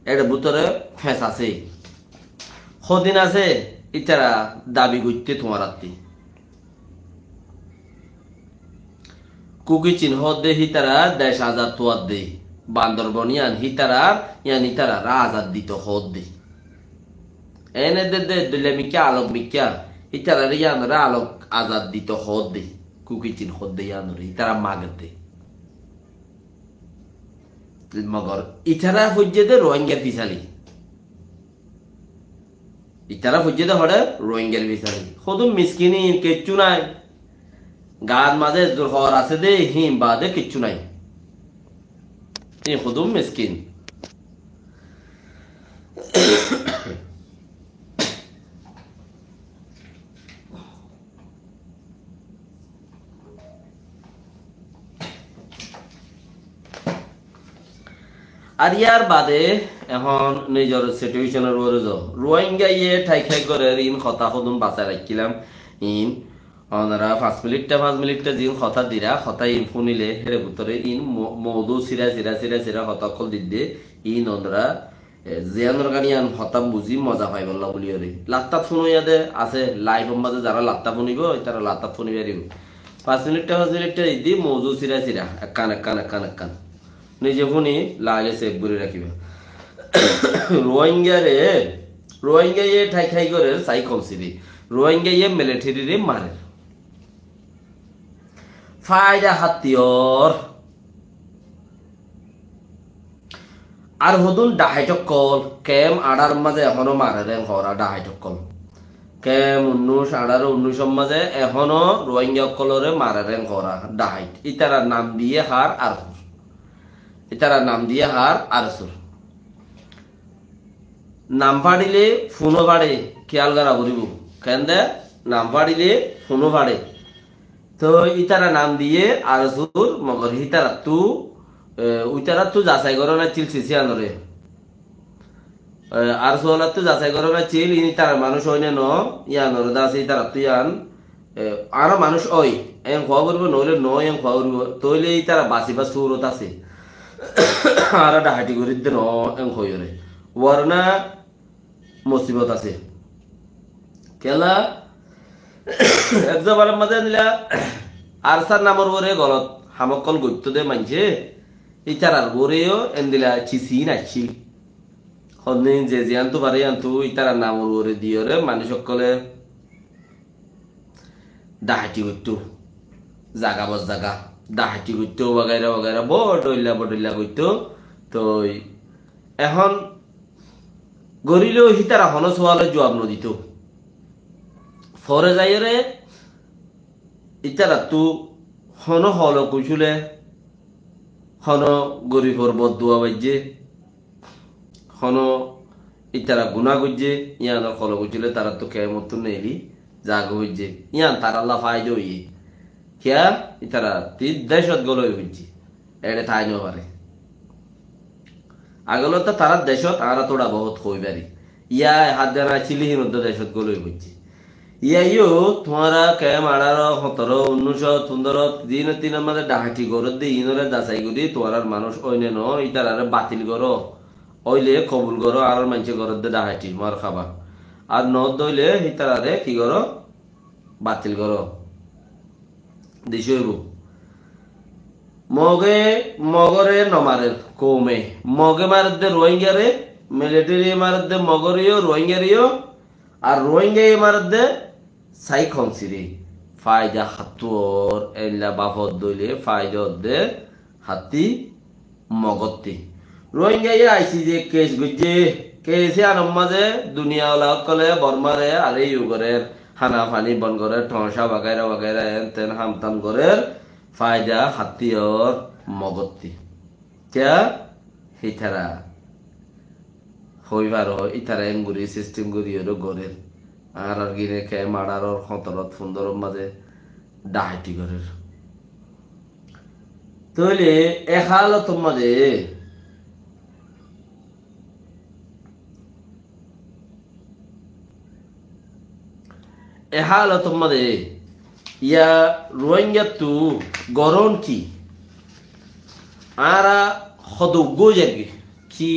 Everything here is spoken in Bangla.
এর ভিতরে ফেঁস আছে সদিন আছে ইতারা দাবি করতে তোমার আত্মি কুকি চিহ্ন দে হিতারা দেশ আজাদ তোয়ার দে বান্দরবন ইয়ান ইতারা আজাদ দিত হদ দে এনে দে দিলে মিকা আলোক মিকা ইতারা ইয়ানরা আলোক আজাদ দিত হদ দে কুকি চিহ্ন দে ইয়ানরে ইতারা মাগর দে মগর ইতারা হজ্জে দে রোহিঙ্গার পিছালি ইতারা হজ্জে দে হরে রোহিঙ্গার পিছালি সদুম মিসকিনি কেচ্ছু নাই গান মাঝে হর আছে দে হিম বাদে কিচ্ছু নাই সদুম মিসকিন আর ইয়ার বাদে এখন নিজের সিচুয়েশনের ওরে রোহিঙ্গা ইয়ে ঠাই খাই করে ইন কথা সদুম বাঁচাই রাখিলাম ইন ওনারা 5 মিনিটটা জিন কথা দিরা কথা ইন শুনিলে হেরে ভিতরে ইন মৌদু সিরা কথা কল দিদে ইন ওনারা জিয়ানোর গানিয়ান হতা বুঝি মজা পাই বললা বলি রে লাত্তা শুনুইয়া দে আছে লাইভ মাঝে যারা লাত্তা শুনিব তারা লাত্তা শুনিবে দিব 5 মিনিটটা দি মৌদু সিরা কান নিজে শুনি লাগে সেভ করে রাখিবা রোহিঙ্গা ইয়ে ঠাই খাই করে চাই কমছিলি রোহিঙ্গা ইয়ে মিলিটারি রে মারে ফায়দা হাতিয়ার আর হদুন ডাহাইটকল কেম আড়ার মাঝে এখনো মারে দেন হরা ডাহাইটকল কেম 19 মাঝে এখনো রোহিঙ্গা কলরে মারে দেন হরা ডাহাইট ইতারা নাম দিয়ে হার আর সুর নাম ফাড়িলে ফোনও ফাড়ে খেয়াল করা করিব কেন দে নাম ফাড়িলে ফোনও ফাড়ে তো ইতারা নাম দিয়ে আর সুর মগর ইতারা তু যাচাই করো না চিল সিসি আনরে আর সোলা তু যাচাই করো না চিল ইনি তার মানুষ হইনে ন ইয়ানর দাস ইতারা তু ইয়ান আরো মানুষ ওই এং খোয়া করবো নইলে এং খোয়া করবো তইলে ইতারা বাসিবা সুরত আছে আর ডাহাটি করে দে এং হইরে ওয়ারনা মুসিবত আছে কেলা একজনের মাঝে নিলা আরসার নামর বরে গলত হামকল গত্য দে মানছে ইতারার বরেও এন্দিলা চিসি নাছিল হদিন যে আনতো পারে আনতো ইতারার নামর বরে দিয়রে মানুষ সকলে ডাহাটি করতো জাগা বস জাগা ডাহাটি করতো বাগাইরা বডইলা করতো তো এখন গরিলেও হিতারা হন সোয়ালে জবাব নদিত ফরে যাইরে ইতারা তু হন হল কইসুলে হন গরিবর বদুয়া বাজ্যে হন ইতারা গুণা গজ্জে ইয়ান হল কইসুলে তারা তো কেমত নেলি জাগ হইজে ইয়ান তার আল্লাহ ফায়দ হইয়ে কিয়া ইতারা দেশত গলই হইছে এড়ে ঠাই নপারে আগল তো তারা দেশত আরা তোড়া বহুত কইবারি ইয়া হাত দেনা চিলিহীন দেশত গলই হইছে ইয়াইও তোমারা কেম 18, 17, 19, 15 দিনের মাঝে ডাহাটি করো দে ইনরে যাচাই করি তোমার মানুষ ওইনে ন ইতারারে বাতিল করো ওইলে কবুল করো আর মানুষে করো দে ডাহাটি মার খাবা আর ন দইলে ইতারারে কি করো বাতিল করো দিশ হইব মগরে নমারের কৌমে মগে মারের দে রোহিঙ্গারে মিলিটারি মারের দে মগরিও রোহিঙ্গারিও আর রোহিঙ্গা মারের দে সাই খনসিরি ফায়দা হাতুর এলা বাফত দইলে ফায়দা দে হাতি মগতি রোহিঙ্গা আইসি যে কেস গুজে কেসে আনম মাঝে দুনিয়া কলে বর্মারে আরে ইউগরের হানা ফানি বন করে ঠসা বাগাইরা তেন হামতাম করে ফায়দা হাতিয়র মগতি কে হিতারা হইবার ইতারা এমগুড়ি সিস্টেম গুড়ি গরের আর গিনে কে মারার 17-15 মাঝে ডাহাইটি গরের তইলে এহালত মাঝে ইয়া রোহিঙ্গা তু গরম কি আরা হদ গোজাগে কি